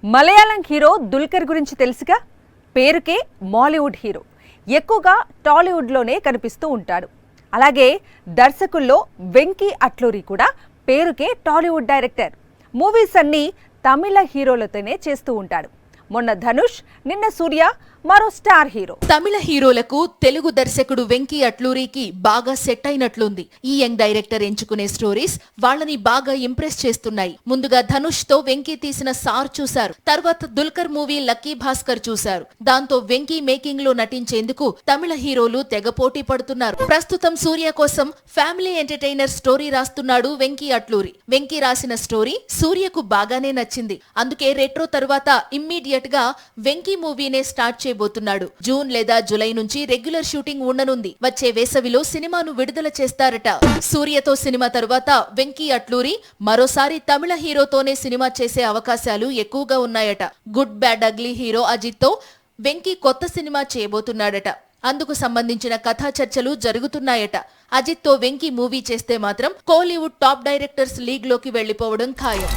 Malayalam hero Dulquer గురించి తెలుసుగా. పేరుకే మాలీవుడ్ హీరో. ఎక్కువగా టాలీవుడ్లోనే కనిపిస్తూ ఉంటాడు. అలాగే దర్శకుల్లో వెంకీ అట్లూరి కూడా పేరుకే టాలీవుడ్ డైరెక్టర్. మూవీస్ అన్నీ తమిళ హీరోలతోనే చేస్తూ ఉంటాడు. మొన్న ధనుష్, నిన్న సూర్య, మరో స్టార్ హీరో. తమిళ హీరోలకు తెలుగు దర్శకుడు వెంకీ అట్లూరికి బాగా సెట్ అయినట్లుంది. ఈ యంగ్ డైరెక్టర్ ఎంచుకునే స్టోరీస్ వాళ్ళని బాగా ఇంప్రెస్ చేస్తున్నాయి. ముందుగా ధనుష్ తో వెంకీ తీసిన సార్ చూశారు. తర్వాత దుల్కర్ మూవీ లక్కీ భాస్కర్ చూశారు. దాంతో వెంకీ మేకింగ్ లో నటించేందుకు తమిళ హీరోలు తెగ పోటీ పడుతున్నారు. ప్రస్తుతం సూర్య కోసం ఫ్యామిలీ ఎంటర్టైనర్ స్టోరీ రాస్తున్నాడు వెంకీ అట్లూరి. వెంకీ రాసిన స్టోరీ సూర్యకు బాగానే నచ్చింది. అందుకే రెట్రో తరువాత ఇమ్మీడియట్ గా వెంకీ మూవీనే స్టార్ట్ చేయబోతున్నాడు. జూన్ లేదా జులై నుంచి రెగ్యులర్ షూటింగ్ ఉండనుంది. వచ్చే వేసవిలో సినిమాను విడుదల చేస్తారట. సూర్యతో సినిమా తరువాత వెంకీ అట్లూరి మరోసారి తమిళ హీరోతోనే సినిమా చేసే అవకాశాలు ఎక్కువగా ఉన్నాయట. Good bad ugly hero Ajith తో వెంకీ కొత్త సినిమా చేయబోతున్నాడట. అందుకు సంబంధించిన కథా చర్చలు జరుగుతున్నాయట. అజిత్ తో వెంకీ మూవీ చేస్తే మాత్రం కోలీవుడ్ టాప్ డైరెక్టర్స్ లీగ్ లోకి వెళ్లిపోవడం ఖాయం.